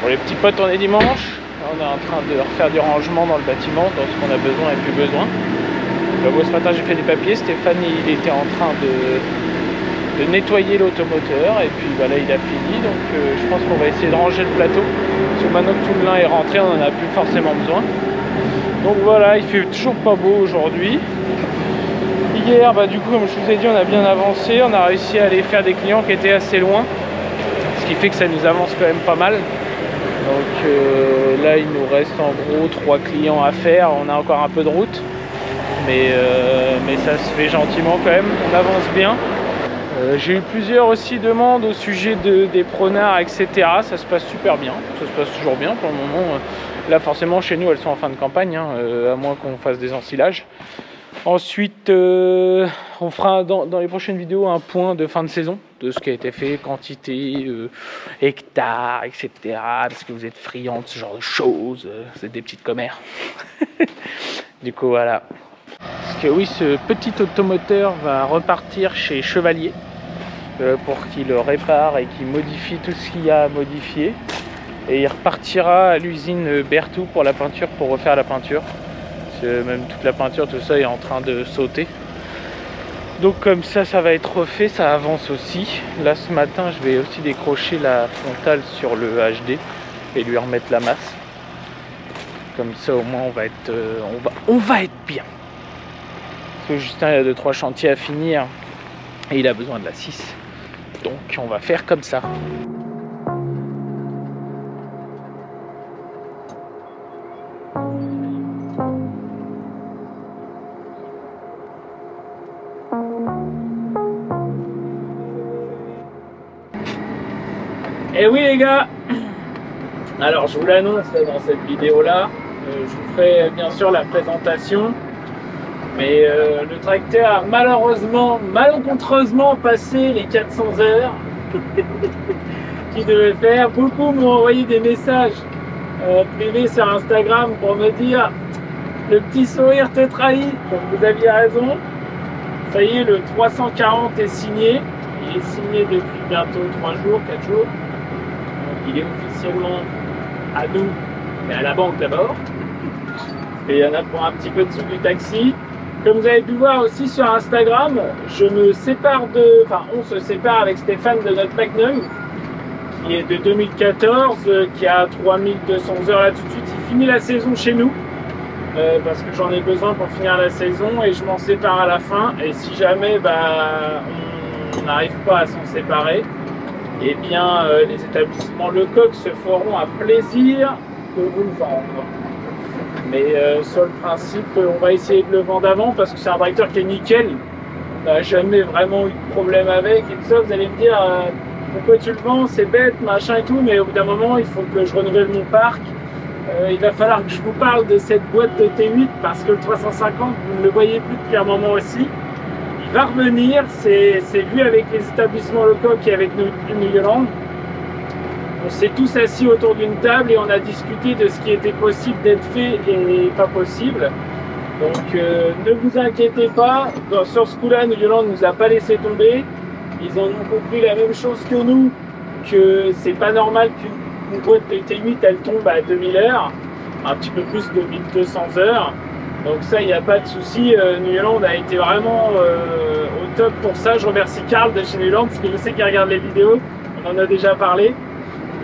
Pour les petits potes, on est dimanche. On est en train de refaire du rangement dans le bâtiment, dans ce qu'on a besoin et plus besoin. Moi, ce matin, j'ai fait des papiers. Stéphane, il était en train de nettoyer l'automoteur. Et puis là, il a fini. Donc, je pense qu'on va essayer de ranger le plateau. Parce que maintenant que tout le lin est rentré, on n'en a plus forcément besoin. Donc voilà, il fait toujours pas beau aujourd'hui. Hier, du coup, comme je vous ai dit, on a bien avancé. On a réussi à aller faire des clients qui étaient assez loin. Ce qui fait que ça nous avance quand même pas mal. Donc là, il nous reste en gros 3 clients à faire. On a encore un peu de route. Mais ça se fait gentiment quand même. On avance bien. J'ai eu plusieurs aussi demandes au sujet des pronards, etc. Ça se passe super bien. Ça se passe toujours bien pour le moment. Là, forcément, chez nous, elles sont en fin de campagne. À moins qu'on fasse des ensilages. Ensuite, on fera dans les prochaines vidéos un point de fin de saison, de ce qui a été fait, quantité, hectares, etc. Parce que vous êtes friands de ce genre de choses, c'est des petites commères. Du coup, voilà. Parce que oui, ce petit automoteur va repartir chez Chevalier pour qu'il le répare et qu'il modifie tout ce qu'il y a à modifier. Et il repartira à l'usine Berthoud pour la peinture, pour refaire la peinture. Même toute la peinture, tout ça est en train de sauter. Donc comme ça va être refait, ça avance aussi. Là ce matin, je vais aussi décrocher la frontale sur le HD et lui remettre la masse. Comme ça au moins on va être bien. Parce que Justin il a 2-3 chantiers à finir et il a besoin de la 6. Donc on va faire comme ça. Et oui les gars, alors je vous l'annonce dans cette vidéo là, je vous ferai bien sûr la présentation, mais le tracteur a malheureusement, malencontreusement passé les 400 heures qu'il devait faire. Beaucoup m'ont envoyé des messages privés sur Instagram pour me dire le petit sourire te trahit, donc vous aviez raison. Ça y est, le 340 est signé, il est signé depuis bientôt 3 jours, 4 jours. Il est officiellement à nous, mais à la banque d'abord. Et il y en a pour un petit peu de sous du taxi. Comme vous avez pu voir aussi sur Instagram, on se sépare avec Stéphane de notre Magnum, qui est de 2014, qui a 3200 heures là tout de suite. Il finit la saison chez nous, parce que j'en ai besoin pour finir la saison et je m'en sépare à la fin. Et si jamais on n'arrive pas à s'en séparer, eh bien, les établissements Lecoq se feront un plaisir de vous le vendre. Mais sur le principe, on va essayer de le vendre avant parce que c'est un tracteur qui est nickel. On n'a jamais vraiment eu de problème avec et tout ça. Vous allez me dire, pourquoi tu le vends, c'est bête, machin et tout, mais au bout d'un moment, il faut que je renouvelle mon parc. Il va falloir que je vous parle de cette boîte de T8 parce que le 350, vous ne le voyez plus depuis un moment aussi. Va revenir, c'est vu avec les établissements locaux et avec New Yolande. On s'est tous assis autour d'une table et on a discuté de ce qui était possible d'être fait et pas possible. Donc ne vous inquiétez pas, sur ce coup-là, New Yolande ne nous a pas laissé tomber. Ils en ont compris la même chose que nous, que c'est pas normal qu'une boîte de T8 elle tombe à 2000 heures, un petit peu plus de 1200 heures. Donc ça, il n'y a pas de souci. New Yolande a été vraiment au top pour ça. Je remercie Karl de chez New Yolande parce que je sais qu'il regarde les vidéos. On en a déjà parlé.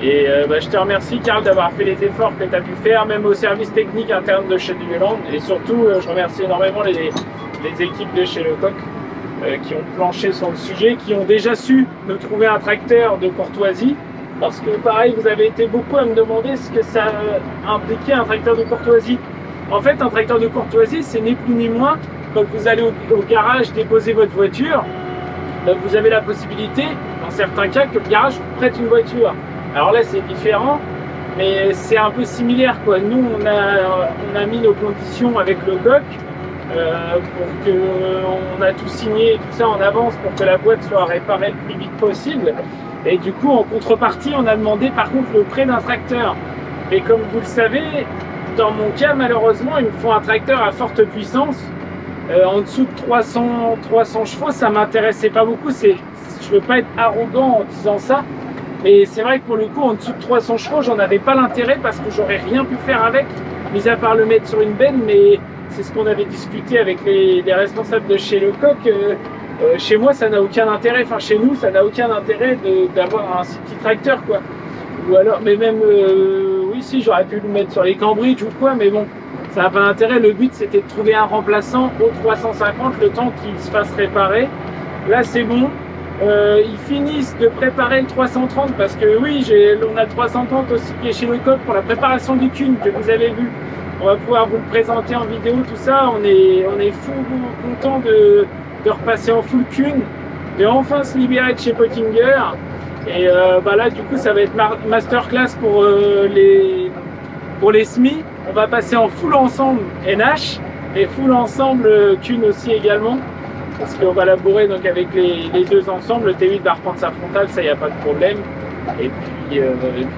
Et je te remercie Karl d'avoir fait les efforts que tu as pu faire, même au service technique interne de chez New Yolande. Et surtout, je remercie énormément les équipes de chez Lecoq qui ont planché sur le sujet, qui ont déjà su nous trouver un tracteur de courtoisie. Parce que pareil, vous avez été beaucoup à me demander ce que ça impliquait un tracteur de courtoisie. En fait, un tracteur de courtoisie, c'est ni plus ni moins, quand vous allez au garage déposer votre voiture, vous avez la possibilité, dans certains cas, que le garage vous prête une voiture. Alors là, c'est différent, mais c'est un peu similaire, quoi. Nous, on a mis nos conditions avec Lecoq pour que on a tout signé et tout ça en avance pour que la boîte soit réparée le plus vite possible. Et du coup, en contrepartie, on a demandé par contre le prêt d'un tracteur. Mais comme vous le savez, dans mon cas, malheureusement, il me faut un tracteur à forte puissance. En dessous de 300 chevaux, ça m'intéressait pas beaucoup. Je veux pas être arrogant en disant ça, Mais c'est vrai que pour le coup, en dessous de 300 chevaux, j'en avais pas l'intérêt parce que j'aurais rien pu faire avec, mis à part le mettre sur une benne. Mais c'est ce qu'on avait discuté avec les responsables de chez Lecoq. Chez moi, ça n'a aucun intérêt. Enfin, chez nous, ça n'a aucun intérêt d'avoir un petit tracteur, quoi. Ou alors, mais même, oui, si, j'aurais pu le mettre sur les Cambridge ou quoi, mais bon, ça n'a pas d'intérêt. Le but, c'était de trouver un remplaçant au 350, le temps qu'il se fasse réparer. Là, c'est bon. Ils finissent de préparer le 330 parce que oui, on a le 330 aussi qui est chez Lecoq pour la préparation du Kuhn que vous avez vu. On va pouvoir vous le présenter en vidéo, tout ça. On est fou content de repasser en full Kuhn, de enfin se libérer de chez Pottinger. Et bah là, du coup, ça va être masterclass pour les SMI. On va passer en full ensemble NH et full ensemble Kuhn aussi également. Parce qu'on va labourer donc avec les deux ensemble. Le T8 va reprendre sa frontale, ça, il n'y a pas de problème. Et puis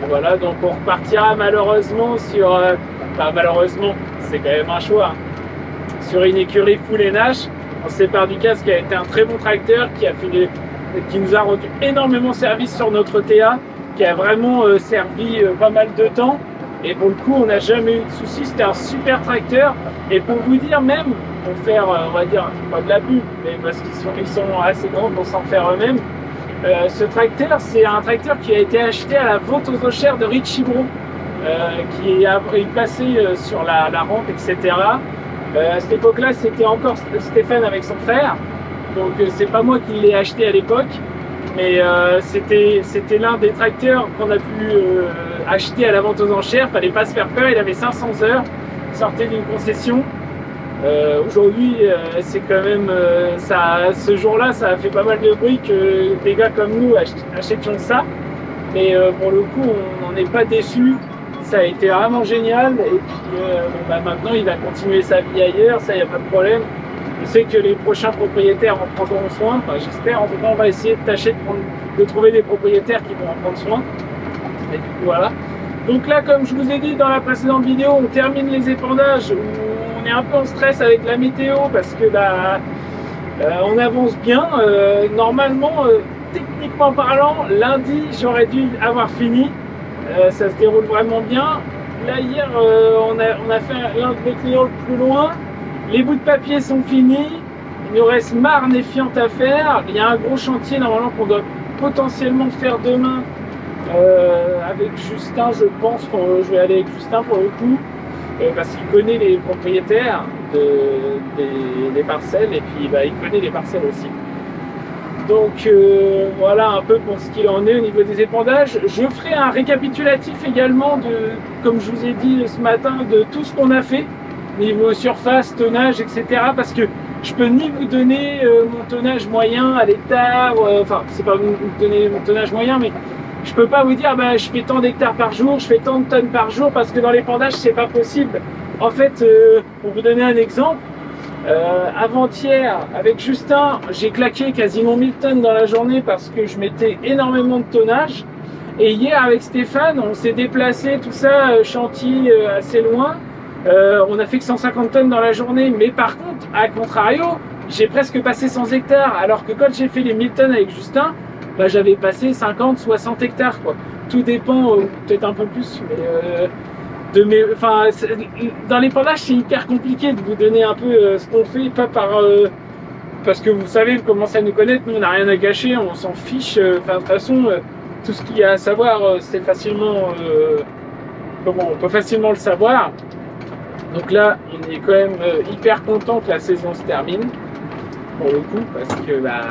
voilà, donc on repartira malheureusement sur... enfin, malheureusement, c'est quand même un choix. Sur une écurie full NH, on se sépare du casque qui a été un très bon tracteur, qui nous a rendu énormément service sur notre TA, qui a vraiment servi pas mal de temps. Et pour le coup, on n'a jamais eu de soucis. C'était un super tracteur. Et pour vous dire même, pour faire, on va dire, pas de la pub, mais parce qu'ils sont assez grands pour s'en faire eux-mêmes, ce tracteur, c'est un tracteur qui a été acheté à la vente aux enchères de Richie Bro, qui est passé sur la rampe, etc. À cette époque-là, c'était encore Stéphane avec son frère. Donc c'est pas moi qui l'ai acheté à l'époque, mais c'était l'un des tracteurs qu'on a pu acheter à la vente aux enchères. Fallait pas se faire peur, il avait 500 heures, sortait d'une concession. Aujourd'hui, c'est quand même ce jour-là, ça a fait pas mal de bruit que des gars comme nous achètions ça. Mais pour le coup, on n'en est pas déçus. Ça a été vraiment génial. Et puis bah, maintenant, il va continuer sa vie ailleurs, ça, il n'y a pas de problème. Je sais que les prochains propriétaires en prendront soin. Enfin, j'espère. En tout cas, on va essayer de tâcher de trouver des propriétaires qui vont en prendre soin. Et du coup, voilà. Donc là, comme je vous ai dit dans la précédente vidéo, on termine les épandages. On est un peu en stress avec la météo parce que bah, on avance bien. Normalement, techniquement parlant, lundi, j'aurais dû avoir fini. Ça se déroule vraiment bien. Là, hier, on a fait l'un de mes clients le plus loin. Les bouts de papier sont finis. Il nous reste Marne et Fiente à faire. Il y a un gros chantier normalement qu'on doit potentiellement faire demain avec Justin. Je pense que je vais aller avec Justin pour le coup. Parce qu'il connaît les propriétaires des parcelles et puis bah, il connaît les parcelles aussi. Donc voilà un peu pour ce qu'il en est au niveau des épandages. Je ferai un récapitulatif également comme je vous ai dit ce matin, de tout ce qu'on a fait, niveau surface, tonnage, etc. Parce que je peux ni vous donner mon tonnage moyen à l'hectare, enfin c'est pas vous donner mon tonnage moyen, mais je peux pas vous dire bah, je fais tant d'hectares par jour, je fais tant de tonnes par jour, parce que dans l'épandage c'est pas possible. En fait, pour vous donner un exemple, avant-hier avec Justin, j'ai claqué quasiment 1000 tonnes dans la journée parce que je mettais énormément de tonnage. Et hier avec Stéphane, on s'est déplacé, tout ça, Chantilly assez loin. On a fait que 150 tonnes dans la journée, mais par contre, à contrario, j'ai presque passé 100 hectares, alors que quand j'ai fait les 1000 tonnes avec Justin, bah, j'avais passé 50-60 hectares, quoi. Tout dépend, peut-être un peu plus, mais dans l'épandage, c'est hyper compliqué de vous donner un peu ce qu'on fait, pas parce que vous savez, vous commencez à nous connaître, nous on n'a rien à gâcher, on s'en fiche. De toute façon, tout ce qu'il y a à savoir, c'est facilement, on peut facilement le savoir. Donc là, on est quand même hyper content que la saison se termine, pour le coup, parce que bah,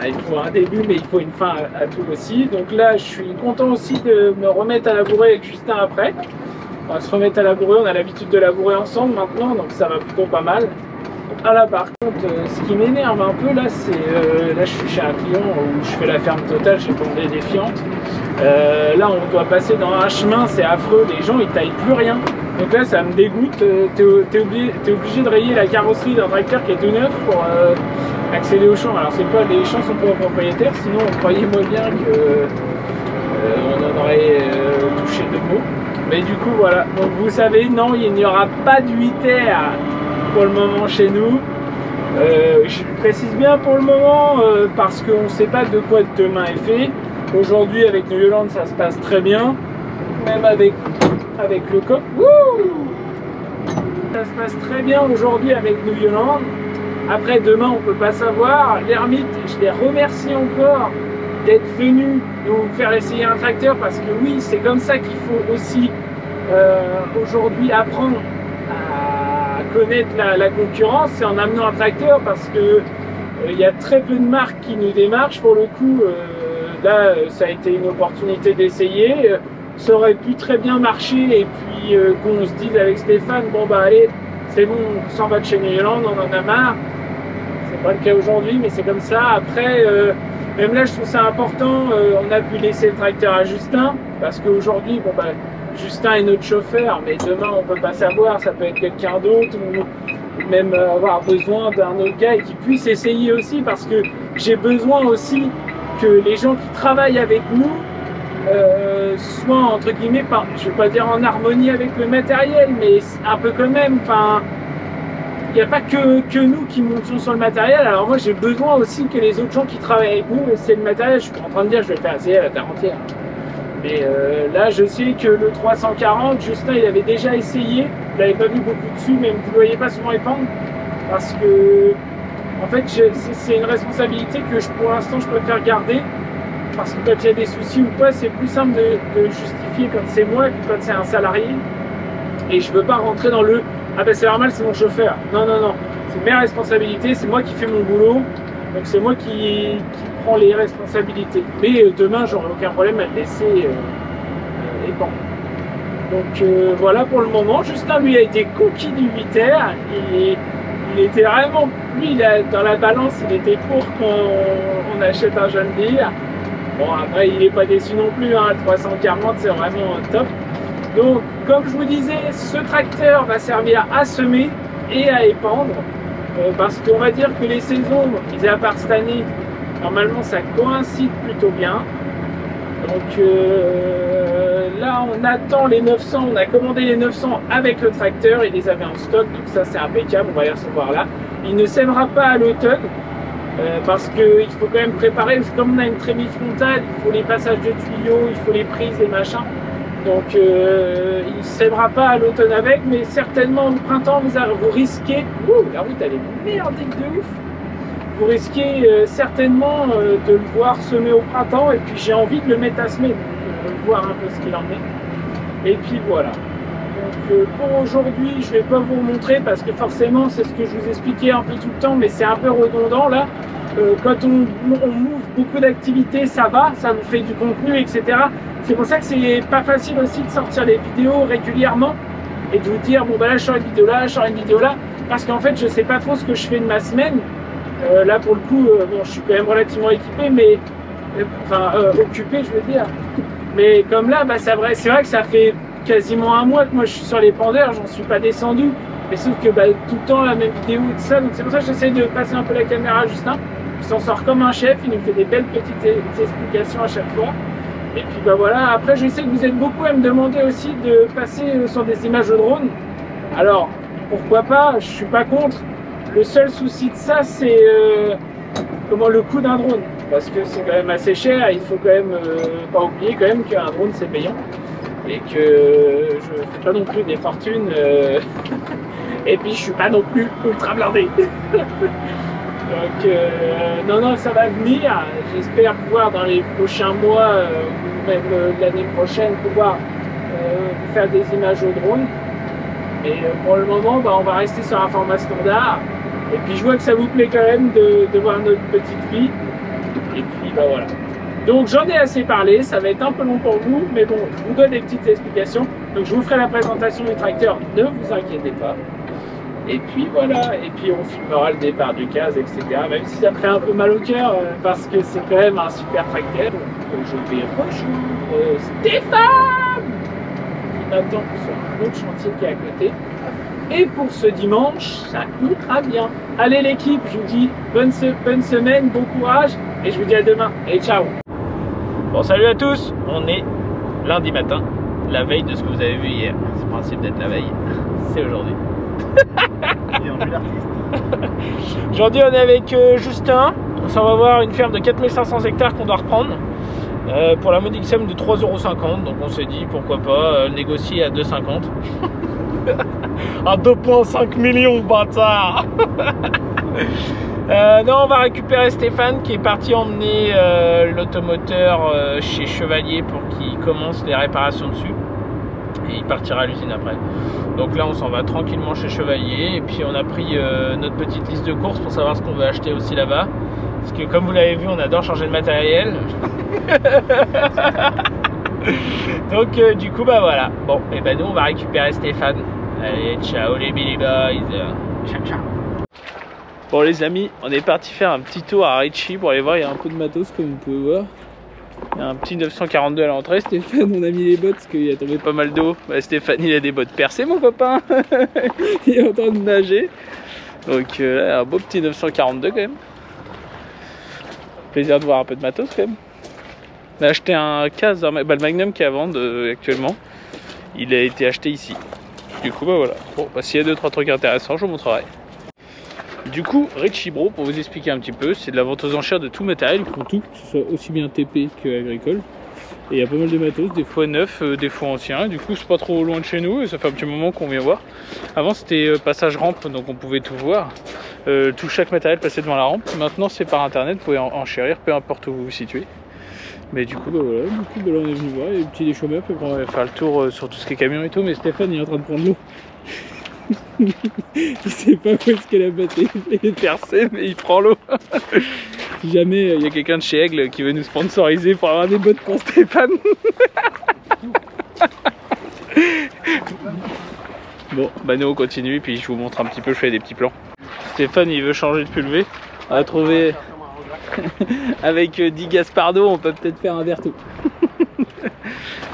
il faut un début, mais il faut une fin à tout aussi. Donc là, je suis content aussi de me remettre à labourer avec Justin après. On va se remettre à labourer, on a l'habitude de labourer ensemble maintenant, donc ça va plutôt pas mal. Ah là par contre, ce qui m'énerve un peu là, c'est là je suis chez un client où je fais la ferme totale, j'ai pondé des fientes. Là on doit passer dans un chemin, c'est affreux, les gens ils taillent plus rien. Donc là ça me dégoûte, t'es obligé de rayer la carrosserie d'un tracteur qui est tout neuf pour accéder au champ. Alors c'est pas, les champs sont pas propriétaires, sinon croyez-moi bien que on en aurait touché deux mots. Mais du coup voilà, donc vous savez, non, il n'y aura pas de 8R pour le moment chez nous. Je précise bien pour le moment parce qu'on ne sait pas de quoi demain est fait. Aujourd'hui avec New Holland ça se passe très bien, même avec le coq. Ça se passe très bien aujourd'hui avec New Holland. Après demain on peut pas savoir. L'Hermite, je les remercie encore d'être venus nous faire essayer un tracteur, parce que oui, c'est comme ça qu'il faut aussi aujourd'hui apprendre à connaître la concurrence, c'est en amenant un tracteur, parce que il y a très peu de marques qui nous démarchent. Pour le coup, là ça a été une opportunité d'essayer, ça aurait pu très bien marcher, et puis qu'on se dise avec Stéphane, bon bah allez, c'est bon, on s'en va de chez New Holland, on en a marre. C'est pas le cas aujourd'hui, mais c'est comme ça. Après, même là je trouve ça important, on a pu laisser le tracteur à Justin, parce qu'aujourd'hui, bon bah Justin est notre chauffeur, mais demain on peut pas savoir, ça peut être quelqu'un d'autre, ou même avoir besoin d'un autre gars et qui puisse essayer aussi, parce que j'ai besoin aussi que les gens qui travaillent avec nous soient entre guillemets, je vais pas dire en harmonie avec le matériel, mais un peu quand même. Enfin, il n'y a pas que nous qui montions sur le matériel. Alors moi j'ai besoin aussi que les autres gens qui travaillent avec nous essaient le matériel. Je suis en train de dire je vais le faire essayer à la terre entière. Mais là je sais que le 340, Justin il avait déjà essayé. Vous l'avez pas vu beaucoup dessus, mais vous ne le voyez pas souvent épandre. Parce que en fait c'est une responsabilité que pour l'instant je préfère garder. Parce que quand il y a des soucis ou quoi, c'est plus simple de justifier quand c'est moi que quand c'est un salarié. Et je veux pas rentrer dans le ah ben c'est normal, c'est mon chauffeur. Non, non, non. C'est mes responsabilités, c'est moi qui fais mon boulot. Donc c'est moi qui prends les responsabilités. Mais demain, j'aurai aucun problème à le laisser épandre. Donc voilà pour le moment. Justin, lui, a été conquis du 8R. Il était vraiment, lui, dans la balance, il était pour qu'on achète un John Deere. Bon, après, il n'est pas déçu non plus. Hein. Le 340, c'est vraiment top. Donc, comme je vous disais, ce tracteur va servir à semer et à épandre, parce qu'on va dire que les saisons, mis à part cette année, normalement ça coïncide plutôt bien. Donc là, on attend les 900, on a commandé les 900 avec le tracteur, il les avait en stock, donc ça c'est impeccable, on va les recevoir là. Il ne sèmera pas à l'automne, parce qu'il faut quand même préparer, parce que comme on a une trémie frontale, il faut les passages de tuyaux, il faut les prises et machin. Donc il ne sèmera pas à l'automne avec, mais certainement au printemps vous risquez, la route elle est merdique de ouf, vous risquez certainement de le voir semer au printemps, et puis j'ai envie de le mettre à semer, donc voir un peu ce qu'il en est. Et puis voilà. Donc pour aujourd'hui je ne vais pas vous montrer, parce que forcément c'est ce que je vous expliquais un peu tout le temps, mais c'est un peu redondant là. Quand on ouvre beaucoup d'activités, ça va, ça vous fait du contenu, etc. C'est pour ça que c'est pas facile aussi de sortir les vidéos régulièrement et de vous dire bon bah là je sors une vidéo là, je sors une vidéo là, parce qu'en fait je sais pas trop ce que je fais de ma semaine. Là pour le coup, bon je suis quand même relativement équipé, mais enfin occupé je veux dire. Mais comme là, bah c'est vrai que ça fait quasiment un mois que moi je suis sur les pendeurs, j'en suis pas descendu. Mais sauf que bah, tout le temps la même vidéo et tout ça, donc c'est pour ça que j'essaie de passer un peu la caméra à Justin. Il s'en sort comme un chef, il nous fait des belles petites explications à chaque fois. Et puis bah voilà, après je sais que vous êtes beaucoup à me demander aussi de passer sur des images de drone. Alors pourquoi pas, je suis pas contre. Le seul souci de ça c'est le coût d'un drone. Parce que c'est quand même assez cher, il faut quand même pas oublier quand même qu'un drone c'est payant. Et que je fais pas non plus des fortunes. Et puis je suis pas non plus ultra blindé. Donc non, ça va venir. J'espère pouvoir dans les prochains mois ou même l'année prochaine pouvoir vous faire des images au drone. Mais pour le moment, bah, on va rester sur un format standard. Et puis je vois que ça vous plaît quand même de voir notre petite vie. Et puis bah voilà. Donc j'en ai assez parlé, ça va être un peu long pour vous, mais bon, je vous donne des petites explications. Donc je vous ferai la présentation du tracteur, ne vous inquiétez pas. Et puis voilà, et puis on filmera le départ du CAZ, etc. Même si ça me fait un peu mal au cœur, parce que c'est quand même un super tracteur. Donc je vais rejoindre Stéphane, qui m'attend sur un autre chantier qui est à côté. Et pour ce dimanche, ça ira bien. Allez l'équipe, je vous dis bonne semaine, bon courage, et je vous dis à demain. Et ciao. Bon, salut à tous, on est lundi matin, la veille de ce que vous avez vu hier. C'est le principe d'être la veille, c'est aujourd'hui. Aujourd'hui on est avec Justin, on s'en va voir une ferme de 4500 hectares qu'on doit reprendre. pour la modique somme de 3,50 €. Donc on s'est dit pourquoi pas négocier à 2,50 €. À 2,5 millions, bâtard. Non, on va récupérer Stéphane qui est parti emmener l'automoteur chez Chevalier pour qu'il commence les réparations dessus. Et il partira à l'usine après. Donc là on s'en va tranquillement chez Chevalier. Et puis on a pris notre petite liste de courses pour savoir ce qu'on veut acheter aussi là-bas. Parce que comme vous l'avez vu, on adore changer de matériel. Donc du coup bah voilà. Bon, et ben nous on va récupérer Stéphane. Allez, ciao les Billy Boys. Ciao ciao. Bon les amis, on est parti faire un petit tour à Ritchie pour aller voir, il y a un peu de matos comme vous pouvez voir. Il y a un petit 942 à l'entrée. Stéphane, on a mis les bottes parce qu'il a tombé pas mal d'eau. Bah, Stéphane, il a des bottes percées, mon copain. Il est en train de nager. Donc là, un beau petit 942 quand même. Plaisir de voir un peu de matos quand même. On a acheté un casque, bah, le Magnum qui est à vendre actuellement. Il a été acheté ici. Du coup, bah voilà. Bon, bah, s'il y a 2-3 trucs intéressants, je vous montrerai. Du coup, Ritchie Bro, pour vous expliquer un petit peu, c'est de la vente aux enchères de tout matériel. Ils font tout, que ce soit aussi bien TP que agricole. Et il y a pas mal de matos, des fois neufs, des fois anciens. Du coup, c'est pas trop loin de chez nous et ça fait un petit moment qu'on vient voir. Avant, c'était passage rampe, donc on pouvait tout voir. Chaque matériel passait devant la rampe. Maintenant, c'est par internet, vous pouvez enchérir, peu importe où vous vous situez. Mais du coup, bah voilà, là, on est venu voir. Il y a des petits chômeurs, puis on va faire le tour sur tout ce qui est camion et tout. Mais Stéphane, il est en train de prendre l'eau. Je sais pas où est-ce qu'elle a battu, il est percé mais il prend l'eau. Si jamais il y a quelqu'un de chez Aigle qui veut nous sponsoriser pour avoir des bottes pour Stéphane. Bon bah nous on continue puis je vous montre un petit peu, je fais des petits plans. Stéphane il veut changer de pulvé. On a trouvé avec 10 Gaspardo on peut peut-être faire un Verto.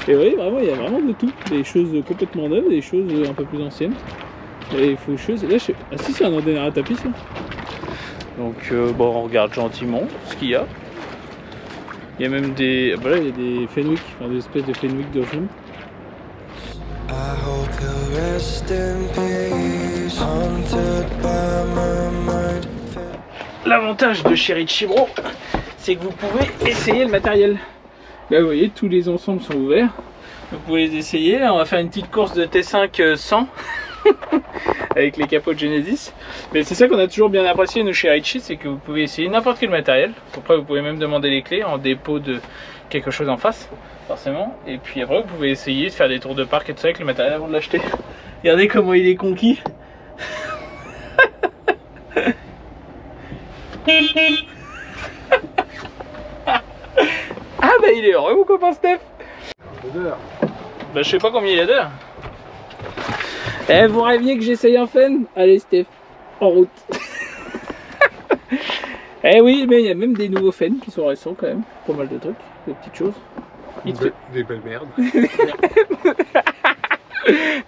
Et oui vraiment il y a vraiment de tout. Des choses complètement neuves, des choses un peu plus anciennes. Et faucheuse, là je sais... Ah si c'est un ordinateur à tapis ça. Donc bon on regarde gentiment ce qu'il y a. Il y a même des... Voilà il y a des Fenwick, enfin des espèces de Fenwick de fond. L'avantage de chez Ritchie Bro, c'est que vous pouvez essayer le matériel. Là vous voyez tous les ensembles sont ouverts. Vous pouvez les essayer, là on va faire une petite course de T5 100. Avec les capots de Genesis. Mais c'est ça qu'on a toujours bien apprécié nous chez Ritchie, c'est que vous pouvez essayer n'importe quel matériel. Après vous pouvez même demander les clés en dépôt de quelque chose en face, forcément. Et puis après vous pouvez essayer de faire des tours de parc et tout ça avec le matériel avant de l'acheter. Regardez comment il est conquis. Ah bah il est heureux mon copain Steph. Bah je sais pas combien il a d'heures. Eh, vous rêviez que j'essaye un Fen? Allez Steph, en route. Eh oui, mais il y a même des nouveaux Fen qui sont récents quand même. Pas mal de trucs, des petites choses. Des belles merdes.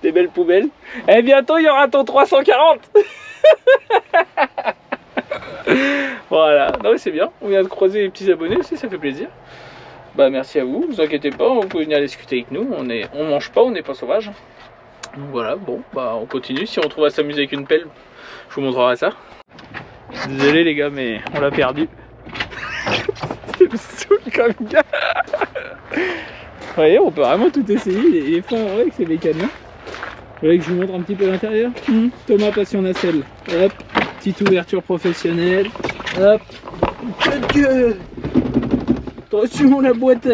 Des belles poubelles. Eh bientôt il y aura ton 340. Voilà, non mais c'est bien. On vient de croiser les petits abonnés aussi, ça fait plaisir. Bah merci à vous, vous inquiétez pas, vous pouvez venir discuter avec nous. On mange pas, on n'est pas sauvage. Donc voilà, bon, bah on continue. Si on trouve à s'amuser avec une pelle, je vous montrerai ça. Désolé les gars, mais on l'a perdu. C'est le saoul comme gars. Vous voyez, on peut vraiment tout essayer. Il est fort avec ces mécanos. Vous voulez que je vous montre un petit peu l'intérieur? Thomas Passion Nacelle. Hop, petite ouverture professionnelle. Hop. Attention la boîte,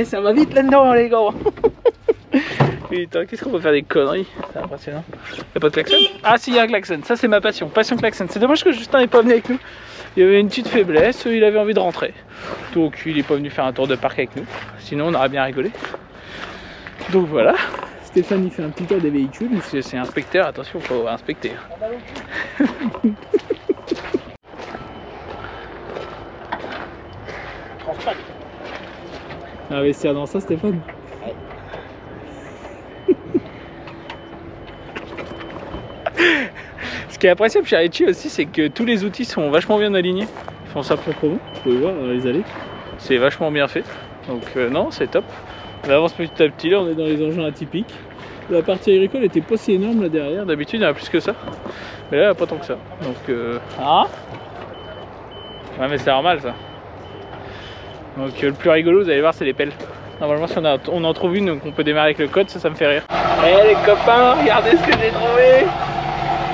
ça va vite là-dedans les gars. Putain, qu'est-ce qu'on peut faire des conneries? C'est impressionnant. Y'a pas de klaxon? Ah si, il y a un klaxon, ça c'est ma passion, passion klaxon. C'est dommage que Justin n'est pas venu avec nous. Il y avait une petite faiblesse, il avait envie de rentrer. Donc il est pas venu faire un tour de parc avec nous. Sinon on aurait bien rigolé. Donc voilà. Stéphane il fait un petit tour des véhicules. C'est inspecteur, attention, faut inspecter. Investir dans ça Stéphane? Ce qui est appréciable chez Ritchie aussi, c'est que tous les outils sont vachement bien alignés. Ils font ça proprement, vous pouvez voir dans les allées. C'est vachement bien fait. Donc non, c'est top. On avance petit à petit, là on est dans les engins atypiques. La partie agricole était pas si énorme là derrière, d'habitude il y en a plus que ça. Mais là il n'y a pas tant que ça. Donc ah ouais mais c'est normal ça. Donc le plus rigolo, vous allez voir, c'est les pelles. Normalement, si on en trouve une, on peut démarrer avec le code, ça me fait rire. Eh les copains, regardez ce que j'ai trouvé.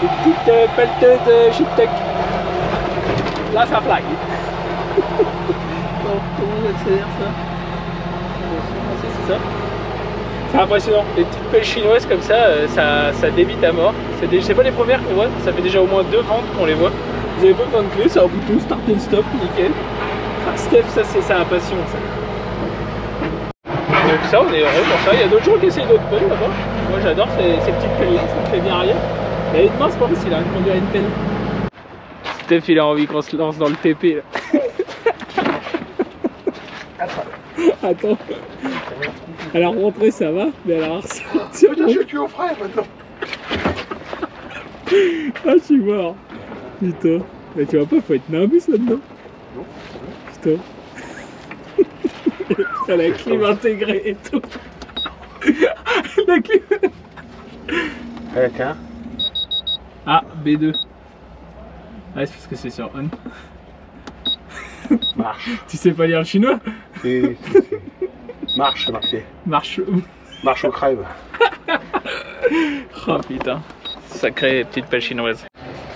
Une petite pelleteuse Shiptech. Là, ça flag. Comment accélère ça? C'est ça. C'est impressionnant. Les petites pelles chinoises comme ça, ça débite à mort. C'est pas les premières qu'on voit, ça fait déjà au moins 2 ventes qu'on les voit. Vous avez pas besoin de clé, c'est un bouton start and stop, nickel. Ah, Steph, ça c'est sa passion ça. Donc ça, on est heureux pour ça. Il y a d'autres gens qui essayent d'autres pelles là-bas. Moi j'adore ces petites pelles là, ça me fait bien rire. Mais une main, c'est pas facile hein, de conduire une pelle. Steph, il a envie qu'on se lance dans le TP là. Attends. Alors rentrer ça va, mais alors sortir. Putain, je suis au frère maintenant. Ah, je suis mort. Putain. Mais tu vois pas, faut être nimbus là-dedans. Non. Putain. T'as la clim intégrée et tout. La clim. Allez, tiens. Ah, B2. Ah, c'est parce que c'est sur on. Marche. Tu sais pas lire le chinois? Si. Marche, c'est marqué. Marche. Marche au crève. Oh putain. Sacrée petite pelle chinoise.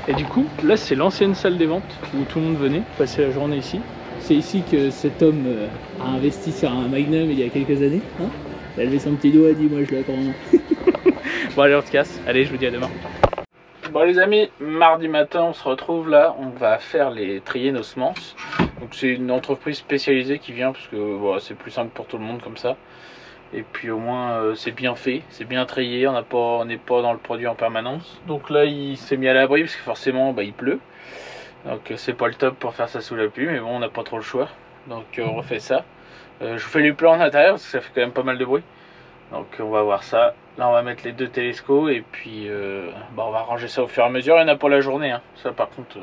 Et du coup, là c'est l'ancienne salle des ventes où tout le monde venait passer la journée ici. C'est ici que cet homme a investi sur un Magnum il y a quelques années. Hein, il a levé son petit doigt et a dit moi je l'attends. Bon allez on se casse, allez je vous dis à demain. Bon les amis, mardi matin on se retrouve là, on va faire trier nos semences. Donc c'est une entreprise spécialisée qui vient parce que voilà, c'est plus simple pour tout le monde comme ça. Et puis au moins c'est bien fait, c'est bien trié, on n'est pas dans le produit en permanence. Donc là il s'est mis à l'abri parce que forcément bah, il pleut. Donc c'est pas le top pour faire ça sous la pluie, mais bon on n'a pas trop le choix. Donc on refait ça. Je vous fais les plans en intérieur parce que ça fait quand même pas mal de bruit. Donc on va voir ça. Là on va mettre les 2 télescopes et puis bah, on va ranger ça au fur et à mesure. Il y en a pour la journée. Hein. Ça par contre,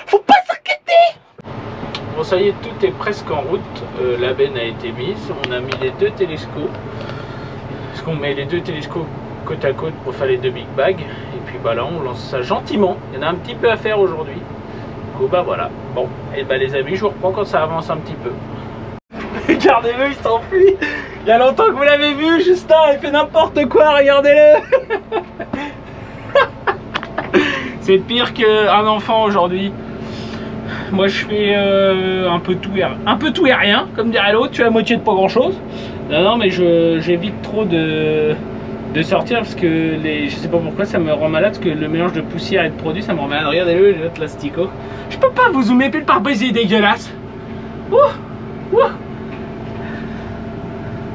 faut pas s'inquiéter. Bon ça y est, tout est presque en route. La benne a été mise. On a mis les 2 télescopes. Parce qu'on met les 2 télescopes côte à côte pour faire les 2 big bags. Et puis bah là on lance ça gentiment. Il y en a un petit peu à faire aujourd'hui. Du coup bah voilà. Bon et bah les amis, je vous reprends quand ça avance un petit peu. Regardez-le, il s'enfuit. Il y a longtemps que vous l'avez vu, Justin, il fait n'importe quoi, regardez-le. C'est pire qu'un enfant aujourd'hui. Moi je fais un peu tout et rien, comme dirait l'autre, tu as la moitié de pas grand chose. Non mais j'évite trop de sortir parce que je sais pas pourquoi ça me rend malade, parce que le mélange de poussière et de produits ça me rend malade. Regardez-le, l'autre l'astico. Je peux pas vous zoomer, puis le pare-brise est dégueulasse. Ouh, ouh.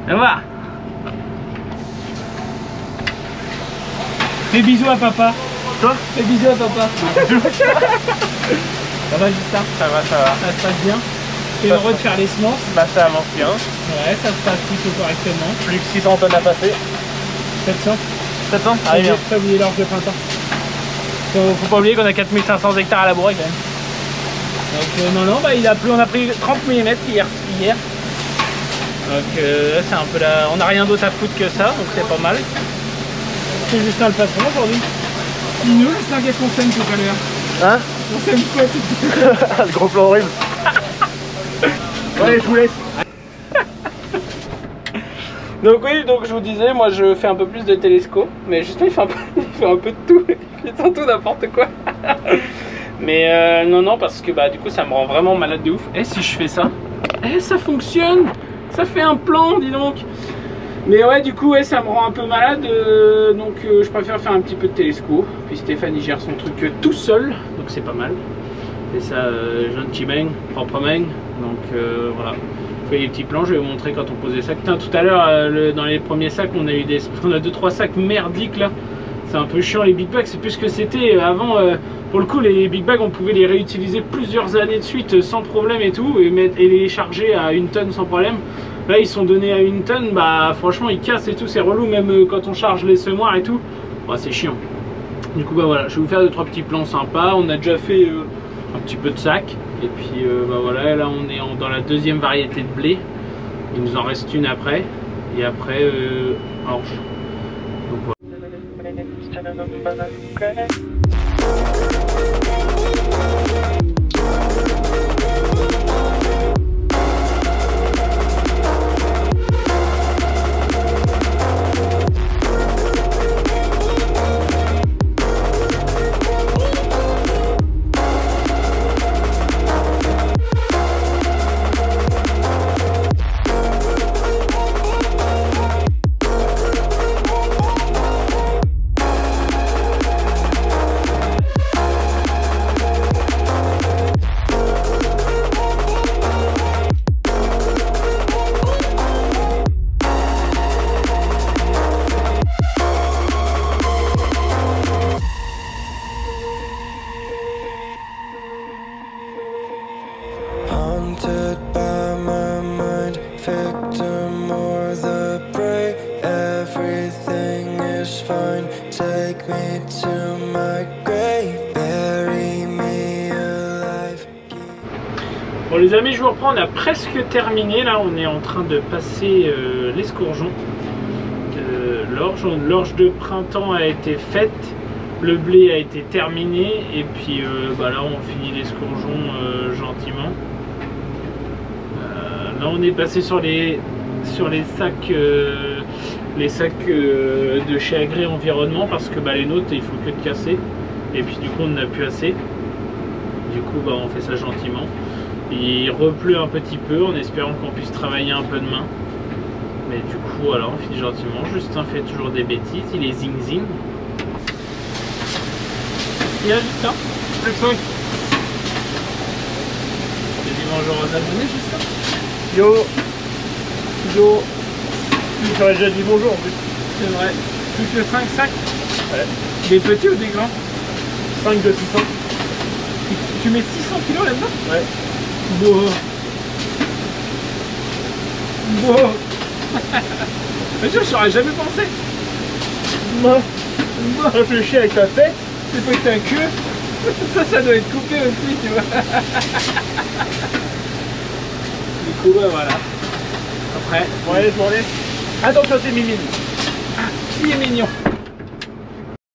Et voilà. Fais bisous à papa. Toi? Fais bisous à papa. Ça va Justin? Ça va, ça va. Ça se passe bien? T'es heureux de faire les semences? Bah ça avance bien. Ouais, ça se passe plutôt correctement. Plus que 600 tonnes à passer. 700? 700? Ah bien. Pas oublier l'orge de printemps. Faut pas oublier qu'on a 4500 hectares à labourer quand même. Donc non, bah il a plu, on a pris 30 mm hier. Donc c'est un peu là, on n'a rien d'autre à foutre que ça, donc c'est pas mal. C'est Justin le patron aujourd'hui. Dis-nous Justin, qu'est-ce qu'on sème tout à l'heure? Hein? On sème quoi tout? Le gros plan horrible. Allez, je vous laisse. Donc oui, donc je vous disais, moi je fais un peu plus de télescope, mais Justin il fait un peu de tout, il fait tout n'importe quoi. Mais non, parce que bah du coup ça me rend vraiment malade de ouf. Et si je fais ça, ça fonctionne. Ça fait un plan, dis donc. Mais ouais, du coup, ouais, ça me rend un peu malade. Donc, je préfère faire un petit peu de télescope. Puis Stéphane, il gère son truc tout seul. Donc, c'est pas mal. Et ça, gentiment, proprement. Donc, voilà. Je fais les petits plans. Je vais vous montrer quand on pose les sacs. Putain, tout à l'heure, dans les premiers sacs, on a eu on a 2-3 sacs merdiques là. C'est un peu chiant les big bags. C'est plus ce que c'était avant. Pour le coup, les big bags, on pouvait les réutiliser plusieurs années de suite sans problème et tout, et les charger à 1 tonne sans problème. Là, ils sont donnés à 1 tonne, bah franchement, ils cassent et tout, c'est relou, même quand on charge les semoirs et tout. Bah, c'est chiant. Du coup, bah voilà, je vais vous faire 2-3 petits plans sympas. On a déjà fait un petit peu de sac, et puis bah voilà, là on est dans la 2e variété de blé. Il nous en reste une après, et après orge. Donc voilà. fine. Take me to my grave, bury me alive. Bon les amis, je vous reprends, on a presque terminé. Là on est en train de passer l'escourgeon. L'orge de printemps a été faite, le blé a été terminé et puis bah là on finit l'escourgeon gentiment. Là on est passé sur les sacs de chez Agré Environnement parce que bah, les nôtres il faut que de casser et puis du coup on n'en a plus assez. Du coup bah, on fait ça gentiment. Il repleut un petit peu en espérant qu'on puisse travailler un peu demain. Mais du coup voilà, on finit gentiment. Justin fait toujours des bêtises, il est zing zing. Il y a Justin, plus 5. Tu dis bonjour aux abonnés Justin. Yo. Yo. Tu aurais déjà dit bonjour en plus. C'est vrai. Plus que 5 sacs. Ouais. Des petits ou des grands? 5 de 600. Tu mets 600 kilos là-dedans? Ouais. Bon. Bon. Mais je n'aurais jamais pensé. Moi, réfléchis avec ta tête. C'est pas que t'as queue. Ça doit être coupé aussi, tu vois. Du coup, bah voilà. Après. Bon allez, je m'en laisse. Attention, c'est mimine. Il est mignon.